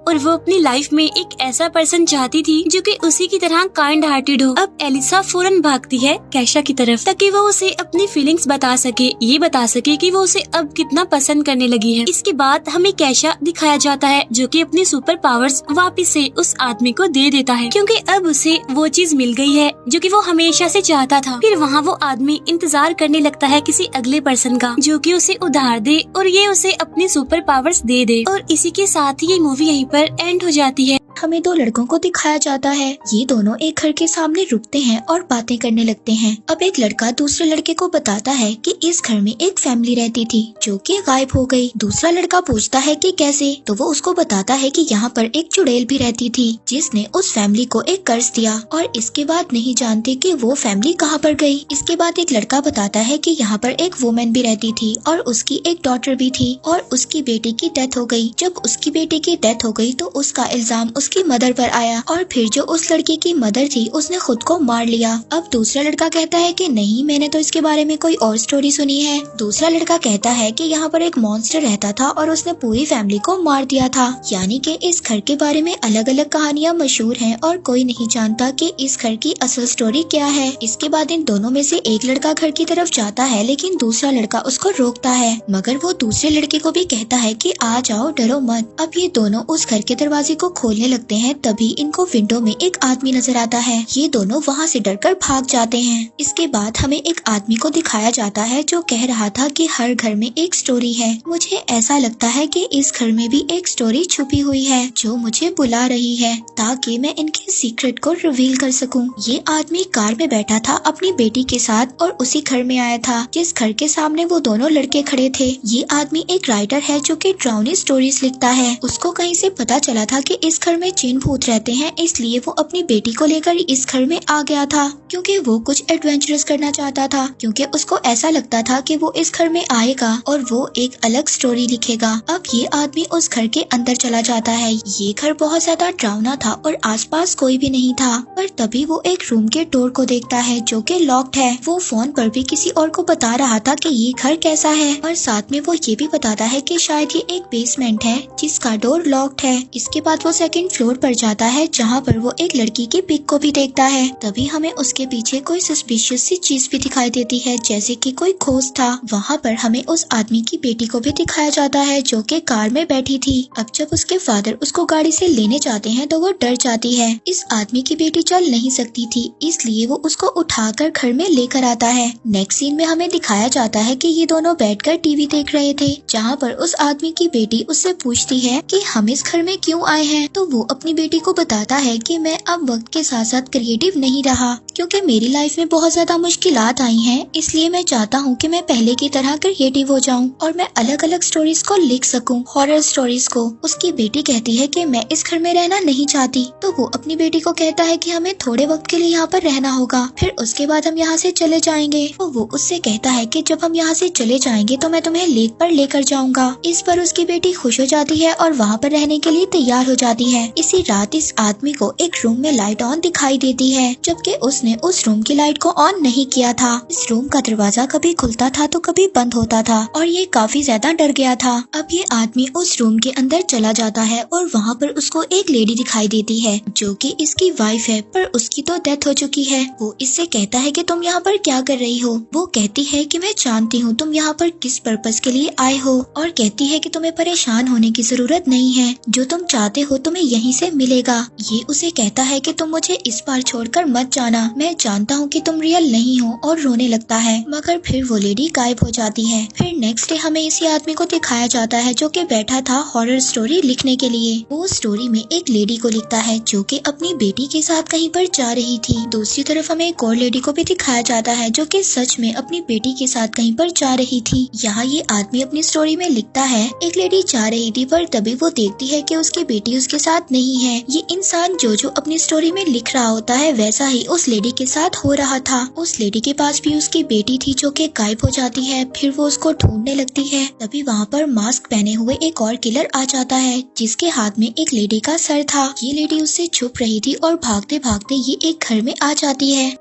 और वो अपनी लाइफ में एक ऐसा पर्सन चाहती थी जो कि उसी की तरह काइंड हार्टेड हो। अब एलिसा फौरन भागती है कैशा की तरफ ताकि वो उसे अपनी फीलिंग्स बता सके, ये बता सके कि वो उसे अब कितना पसंद करने लगी है। इसके बाद हमें कैशा दिखाया जाता है जो कि अपनी सुपर पावर्स वापस से उस आदमी को दे देता है, क्योंकि अब उसे वो चीज मिल गई है जो कि वो हमेशा से चाहता था। फिर वहाँ वो आदमी इंतजार करने लगता है किसी अगले पर्सन का जो कि उसे उधार दे और ये उसे अपनी सुपर पावर्स दे दे। और इसी के साथ ही ये मूवी यहीं पर एंड हो जाती है। हमें दो लड़कों को दिखाया जाता है। ये दोनों एक घर के सामने रुकते हैं और बातें करने लगते हैं। अब एक लड़का दूसरे लड़के को बताता है कि इस घर में एक फैमिली रहती थी जो कि गायब हो गई। दूसरा लड़का पूछता है कि कैसे, तो वो उसको बताता है कि यहाँ पर एक चुड़ैल भी रहती थी जिसने उस फैमिली को एक कर्ज दिया और इसके बाद नहीं जानते कि वो फैमिली कहाँ पर गई। इसके बाद एक लड़का बताता है कि यहाँ पर एक वुमेन भी रहती थी और उसकी एक डॉटर भी थी और उसकी बेटी की डेथ हो गई। जब उसकी बेटी की डेथ हो गई तो उसका इल्जाम उसकी मदर पर आया और फिर जो उस लड़की की मदर थी उसने खुद को मार लिया। अब दूसरा लड़का कहता है कि नहीं, मैंने तो इसके बारे में कोई और स्टोरी सुनी है। दूसरा लड़का कहता है कि यहाँ पर एक मॉन्स्टर रहता था और उसने पूरी फैमिली को मार दिया था। यानी कि इस घर के बारे में अलग अलग कहानियाँ मशहूर हैं और कोई नहीं जानता कि इस घर की असल स्टोरी क्या है। इसके बाद इन दोनों में से एक लड़का घर की तरफ जाता है लेकिन दूसरा लड़का उसको रोकता है, मगर वो दूसरे लड़के को भी कहता है कि आ जाओ, डरो मत। अब ये दोनों उस घर के दरवाजे को खोलने लगते हैं, तभी इनको विंडो में एक आदमी नजर आता है। ये दोनों वहाँ से डरकर भाग जाते हैं। इसके बाद हमें एक आदमी को दिखाया जाता है जो कह रहा था कि हर घर में एक स्टोरी है। मुझे ऐसा लगता है कि इस घर में भी एक स्टोरी छुपी हुई है जो मुझे बुला रही है ताकि मैं इनके सीक्रेट को रिवील कर सकूं। ये आदमी कार में बैठा था अपनी बेटी के साथ और उसी घर में आया था जिस घर के सामने वो दोनों लड़के खड़े थे। ये आदमी एक राइटर है जो कि ड्राउनी स्टोरीज लिखता है। उसको कहीं से पता चला था कि इस घर में जिन भूत रहते हैं, इसलिए वो अपनी बेटी को लेकर इस घर में आ गया था क्योंकि वो कुछ एडवेंचरस करना चाहता था, क्योंकि उसको ऐसा लगता था कि वो इस घर में आएगा और वो एक अलग स्टोरी लिखेगा। अब ये आदमी उस घर के अंदर चला जाता है। ये घर बहुत ज्यादा डरावना था और आसपास कोई भी नहीं था, पर तभी वो एक रूम के डोर को देखता है जो कि लॉक्ड है। वो फोन पर भी किसी और को बता रहा था कि ये घर कैसा है और साथ में वो ये भी बताता है कि शायद ये एक बेसमेंट है जिसका डोर लॉक्ड है। इसके बाद वो सेकंड फ्लोर पर जाता है जहाँ पर वो एक लड़की की पिक को भी देखता है। तभी हमें उसके पीछे कोई सस्पिशियस सी चीज भी दिखाई देती है जैसे कि कोई खोज था। वहाँ पर हमें उस आदमी की बेटी को भी दिखाया जाता है जो कि कार में बैठी थी। अब जब उसके फादर उसको गाड़ी से लेने जाते हैं तो वो डर जाती है। इस आदमी की बेटी चल नहीं सकती थी, इसलिए वो उसको उठाकर घर में लेकर आता है। नेक्स्ट सीन में हमें दिखाया जाता है कि ये दोनों बैठकर टीवी देख रहे थे, जहाँ पर उस आदमी की बेटी उससे पूछती है कि हम इस घर में क्यों आए हैं। तो वो अपनी बेटी को बताता है कि मैं अब वक्त के साथ साथ क्रिएटिव नहीं रहा क्योंकि मेरी लाइफ में बहुत ज्यादा मुश्किलात आई हैं, इसलिए मैं चाहता हूँ कि मैं पहले की तरह क्रिएटिव हो जाऊँ और मैं अलग अलग स्टोरीज को लिख सकूँ, हॉरर स्टोरीज को। उसकी बेटी कहती है कि मैं इस घर में रहना नहीं चाहती, तो वो अपनी बेटी को कहता है कि हमें थोड़े वक्त के लिए यहाँ पर रहना होगा, फिर उसके बाद हम यहाँ से चले जाएंगे। तो वो उससे कहता है कि जब हम यहाँ से चले जाएंगे तो मैं तुम्हें लेक पर लेकर जाऊंगा। इस पर उसकी बेटी खुश हो जाती है और वहाँ पर रहने के लिए तैयार हो जाती है। इसी रात इस आदमी को एक रूम में लाइट ऑन दिखाई देती है, जबकि उसने उस रूम की लाइट को ऑन नहीं किया था। इस रूम का दरवाजा कभी खुलता था तो कभी बंद होता था और ये काफी ज्यादा डर गया था। अब ये आदमी उस रूम के अंदर चला जाता है और वहाँ पर उसको एक लेडी दिखाई देती है जो कि इसकी वाइफ है, पर उसकी तो डेथ हो चुकी है। वो इससे कहता है कि तुम यहाँ पर क्या कर रही हो। वो कहती है कि मैं जानती हूँ तुम यहाँ पर किस पर्पस के लिए आए हो और कहती है कि तुम्हें परेशान होने की जरूरत नहीं है, जो तुम चाहते हो तुम्हें यहीं से मिलेगा। ये उसे कहता है कि तुम मुझे इस बार छोड़कर मत जाना, मैं जानता हूँ कि तुम रियल नहीं हो, और रोने लगता है, मगर फिर वो लेडी गायब हो जाती है। फिर नेक्स्ट डे हमें इसी आदमी को दिखाया जाता है जो कि बैठा था हॉरर स्टोरी लिखने के लिए। वो स्टोरी में एक लेडी को लिखता है जो कि अपनी बेटी के साथ कहीं पर जा रही थी। दूसरी तरफ हमें एक और लेडी को भी दिखाया जाता है जो कि सच में अपनी बेटी के साथ कहीं पर जा रही थी। यहाँ ये आदमी अपनी स्टोरी में लिखता है, एक लेडी जा रही थी पर तभी वो देखती है कि उसकी बेटी उसके साथ नहीं है। ये इंसान जो अपनी स्टोरी में लिख रहा होता है वैसा ही उस लेडी के साथ हो रहा था। उस लेडी के पास भी उसकी बेटी थी जो कि गायब हो जाती है। फिर वो उसको ढूंढने लगती है, तभी वहाँ पर मास्क पहने हुए एक और किलर आ जाता है जिसके हाथ में एक लेडी का सर था। ये लेडी उससे छुप रही थी और भागते भागते ये एक घर में आ जाती है।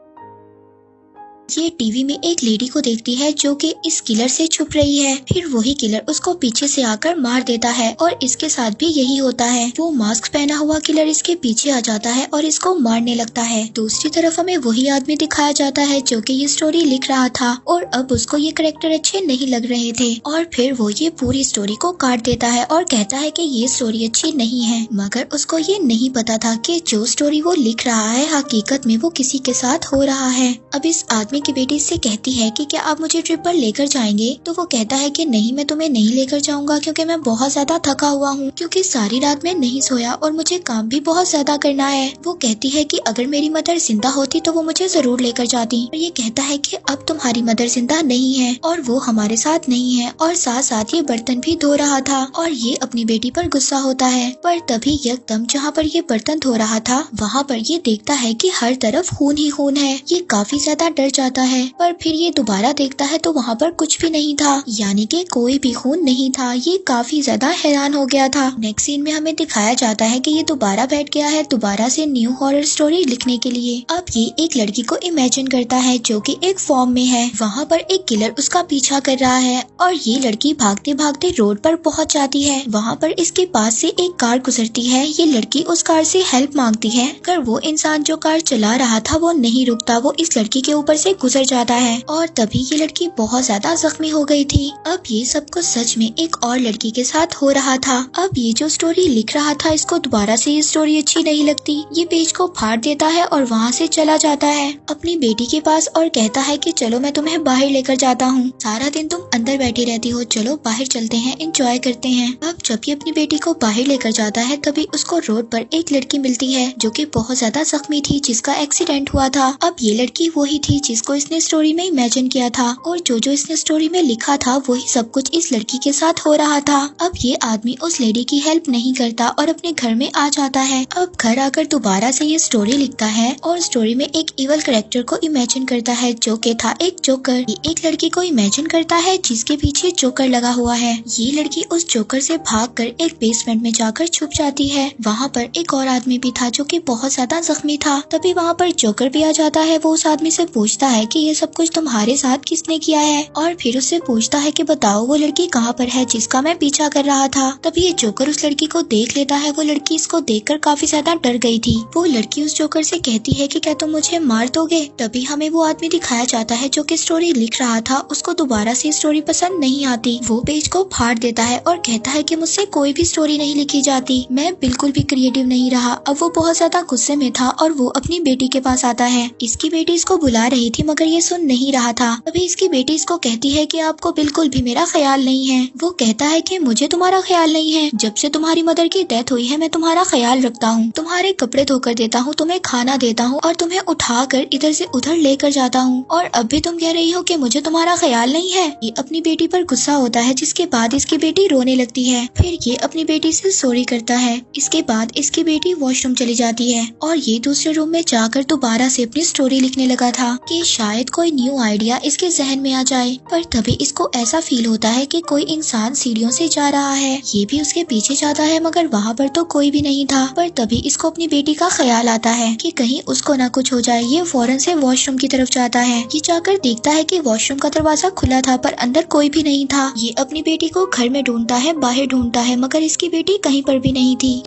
ये टीवी में एक लेडी को देखती है जो कि इस किलर से छुप रही है। फिर वही किलर उसको पीछे से आकर मार देता है और इसके साथ भी यही होता है। वो मास्क पहना हुआ किलर इसके पीछे आ जाता है और इसको मारने लगता है। दूसरी तरफ हमें वही आदमी दिखाया जाता है जो कि ये स्टोरी लिख रहा था और अब उसको ये कैरेक्टर अच्छे नहीं लग रहे थे और फिर वो ये पूरी स्टोरी को काट देता है और कहता है कि ये स्टोरी अच्छी नहीं है। मगर उसको ये नहीं पता था कि जो स्टोरी वो लिख रहा है हकीकत में वो किसी के साथ हो रहा है। अब इस आदमी की बेटी इससे कहती है कि क्या आप मुझे ट्रिप पर लेकर जाएंगे, तो वो कहता है कि नहीं, मैं तुम्हें नहीं लेकर जाऊंगा क्योंकि मैं बहुत ज्यादा थका हुआ हूँ, क्योंकि सारी रात मैं नहीं सोया और मुझे काम भी बहुत ज्यादा करना है। वो कहती है कि अगर मेरी मदर जिंदा होती तो वो मुझे जरूर लेकर जाती। और ये कहता है कि अब तुम्हारी मदर जिंदा नहीं है और वो हमारे साथ नहीं है और साथ साथ ये बर्तन भी धो रहा था और ये अपनी बेटी पर गुस्सा होता है। पर तभी यकदम जहाँ पर ये बर्तन धो रहा था वहाँ पर ये देखता है कि हर तरफ खून ही खून है। ये काफी ज्यादा डर जाता है पर फिर ये दोबारा देखता है तो वहाँ पर कुछ भी नहीं था, यानी कि कोई भी खून नहीं था। ये काफी ज्यादा हैरान हो गया था। नेक्स्ट सीन में हमें दिखाया जाता है कि ये दोबारा बैठ गया है दोबारा से न्यू हॉरर स्टोरी लिखने के लिए। अब ये एक लड़की को इमेजिन करता है जो कि एक फॉर्म में है। वहाँ पर एक किलर उसका पीछा कर रहा है और ये लड़की भागते भागते रोड पर पहुँच जाती है। वहाँ पर इसके पास से एक कार गुजरती है। ये लड़की उस कार से हेल्प मांगती है पर वो इंसान जो कार चला रहा था वो नहीं रुकता, वो इस लड़की के ऊपर से गुजर जाता है और तभी ये लड़की बहुत ज्यादा जख्मी हो गई थी। अब ये सब कुछ सच में एक और लड़की के साथ हो रहा था। अब ये जो स्टोरी लिख रहा था इसको दोबारा से ये स्टोरी अच्छी नहीं लगती। ये पेज को फाड़ देता है और वहाँ से चला जाता है अपनी बेटी के पास और कहता है कि चलो मैं तुम्हें बाहर लेकर जाता हूँ, सारा दिन तुम अंदर बैठी रहती हो, चलो बाहर चलते हैं, एंजॉय करते हैं। अब जब ये अपनी बेटी को बाहर लेकर जाता है तभी उसको रोड पर एक लड़की मिलती है जो कि बहुत ज्यादा जख्मी थी, जिसका एक्सीडेंट हुआ था। अब ये लड़की वही थी जिसको इसने स्टोरी में इमेजिन किया था और जो इसने स्टोरी में लिखा था वही सब कुछ इस लड़की के साथ हो रहा था। अब ये आदमी उस लेडी की हेल्प नहीं करता और अपने घर में आ जाता है। अब घर आकर दोबारा से ये स्टोरी लिखता है और स्टोरी में एक इवल कैरेक्टर को इमेजिन करता है जो कि था एक जोकर। ये एक लड़की को इमेजिन करता है जिसके पीछे जोकर लगा हुआ है। ये लड़की उस जोकर से भागकर एक बेसमेंट में जाकर छुप जाती है। वहाँ पर एक और आदमी भी था जो कि बहुत ज्यादा जख्मी था। तभी वहाँ पर जोकर भी आ जाता है। वो उस आदमी से पूछता है कि ये सब कुछ तुम्हारे साथ किसने किया है और फिर उससे पूछता है कि बताओ वो लड़की कहाँ पर है जिसका मैं पीछा कर रहा था। तभी ये जोकर उस लड़की को देख लेता है। वो लड़की इसको देखकर काफी ज्यादा डर गई थी। वो लड़की उस जोकर से कहती है कि क्या तुम मुझे मार दोगे। तभी हमें वो आदमी दिखाया जाता है जो कि स्टोरी लिख रहा था। उसको दोबारा से स्टोरी पसंद नहीं आती। वो पेज को फाड़ देता है और कहता है कि मुझसे कोई भी स्टोरी नहीं लिखी जाती, मैं बिल्कुल भी क्रिएटिव नहीं रहा। अब वो बहुत ज्यादा गुस्से में था और वो अपनी बेटी के पास आता है। इसकी बेटी इसको बुला रही थी मगर ये सुन नहीं रहा था। तभी इसकी बेटी इसको कहती है कि आपको बिल्कुल भी मेरा ख्याल नहीं है। वो कहता है कि मुझे तुम्हारा ख्याल नहीं है, जब से तुम्हारी मदर की डेथ हुई है मैं तुम्हारा ख्याल रखता हूँ, तुम्हारे कपड़े धोकर देता हूँ, तुम्हें खाना देता हूँ और तुम्हें उठाकर इधर से उधर लेकर जाता हूँ और अब भी तुम कह रही हो कि मुझे तुम्हारा ख्याल नहीं है। ये अपनी बेटी पर गुस्सा होता है जिसके बाद इसकी बेटी रोने लगती है। फिर ये अपनी बेटी से सॉरी करता है। इसके बाद इसकी बेटी वॉशरूम चली जाती है और ये दूसरे रूम में जाकर दोबारा से अपनी स्टोरी लिखने लगा था कि शायद कोई न्यू आइडिया इसके जहन में आ जाए। पर तभी इसको ऐसा फील होता है कि कोई इंसान सीढ़ियों से जा रहा है। ये भी उसके पीछे जाता है मगर वहाँ पर तो कोई भी नहीं था। पर तभी इसको अपनी बेटी का ख्याल आता है कि कहीं उसको ना कुछ हो जाए। ये फौरन से वॉशरूम की तरफ जाता है। ये जाकर देखता है कि वॉशरूम का दरवाजा खुला था पर अंदर कोई भी नहीं था। ये अपनी बेटी को घर में ढूंढता है, बाहर ढूंढता है मगर इसकी बेटी कहीं पर भी नहीं थी।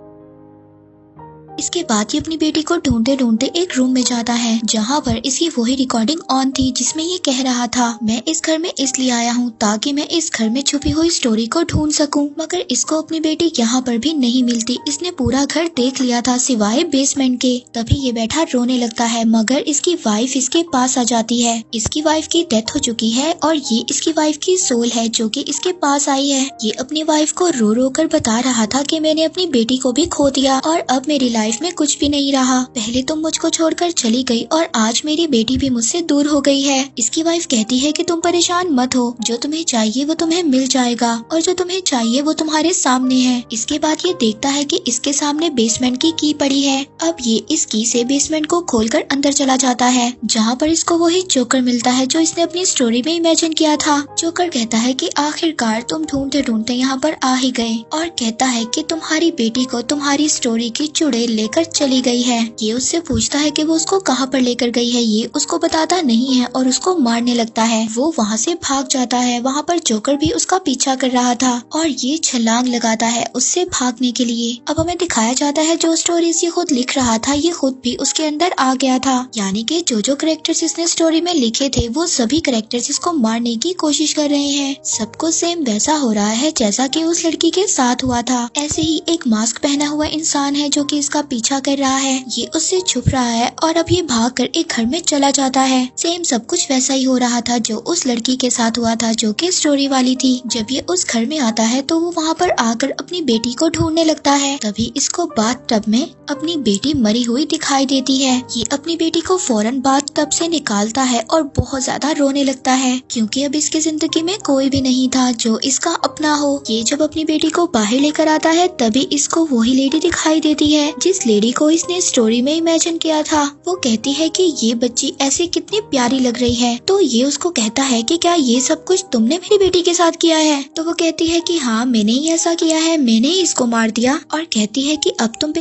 इसके बाद ये अपनी बेटी को ढूंढते ढूंढते एक रूम में जाता है जहाँ पर इसकी वही रिकॉर्डिंग ऑन थी जिसमें ये कह रहा था मैं इस घर में इसलिए आया हूँ ताकि मैं इस घर में छुपी हुई स्टोरी को ढूंढ सकूं। मगर इसको अपनी बेटी यहाँ पर भी नहीं मिलती। इसने पूरा घर देख लिया था सिवाय बेसमेंट के। तभी ये बैठा रोने लगता है मगर इसकी वाइफ इसके पास आ जाती है। इसकी वाइफ की डेथ हो चुकी है और ये इसकी वाइफ की सोल है जो कि इसके पास आई है। ये अपनी वाइफ को रो रो कर बता रहा था कि मैंने अपनी बेटी को भी खो दिया और अब मेरी लाइफ में कुछ भी नहीं रहा। पहले तुम मुझको छोड़कर चली गई और आज मेरी बेटी भी मुझसे दूर हो गई है। इसकी वाइफ कहती है कि तुम परेशान मत हो, जो तुम्हें चाहिए वो तुम्हें मिल जाएगा और जो तुम्हें चाहिए वो तुम्हारे सामने है। इसके बाद ये देखता है कि इसके सामने बेसमेंट की की पड़ी है। अब ये इस की से बेसमेंट को खोलकर अंदर चला जाता है जहाँ पर इसको वही जोकर मिलता है जो इसने अपनी स्टोरी में इमेजिन किया था। जोकर कहता है कि आखिरकार तुम ढूंढते ढूंढते यहाँ पर आ ही गए और कहता है कि तुम्हारी बेटी को तुम्हारी स्टोरी की चुड़ैल लेकर चली गई है। ये उससे पूछता है कि वो उसको कहाँ पर लेकर गई है। ये उसको बताता नहीं है और उसको मारने लगता है। वो वहाँ से भाग जाता है। वहाँ पर जोकर भी उसका पीछा कर रहा था और ये छलांग लगाता है उससे भागने के लिए। अब हमें दिखाया जाता है जो स्टोरीज ये खुद लिख रहा था ये खुद भी उसके अंदर आ गया था, यानी कि जो कैरेक्टर्स इसने स्टोरी में लिखे थे वो सभी कैरेक्टर्स इसको मारने की कोशिश कर रहे हैं। सबको सेम वैसा हो रहा है जैसा कि उस लड़की के साथ हुआ था। ऐसे ही एक मास्क पहना हुआ इंसान है जो कि इसका पीछा कर रहा है। ये उससे छुप रहा है और अब ये भाग कर एक घर में चला जाता है। सेम सब कुछ वैसा ही हो रहा था जो उस लड़की के साथ हुआ था जो कि स्टोरी वाली थी। जब ये उस घर में आता है तो वो वहाँ पर आकर अपनी बेटी को ढूंढने लगता है। तभी इसको बाथटब में अपनी बेटी मरी हुई दिखाई देती है। ये अपनी बेटी को फौरन बाथटब से निकालता है और बहुत ज्यादा रोने लगता है क्योंकि अब इसकी जिंदगी में कोई भी नहीं था जो इसका अपना हो। ये जब अपनी बेटी को बाहर लेकर आता है तभी इसको वही लेडी दिखाई देती है जिस लेडी को इसने स्टोरी में इमेजिन किया था। वो कहती है कि ये बच्ची ऐसे कितनी प्यारी लग रही है। तो ये उसको कहता है कि क्या ये सब कुछ तुमने मेरी बेटी के साथ किया है? तो वो कहती है कि हाँ मैंने ही ऐसा किया है, मैंने ही इसको मार दिया। और कहती है कि अब तुम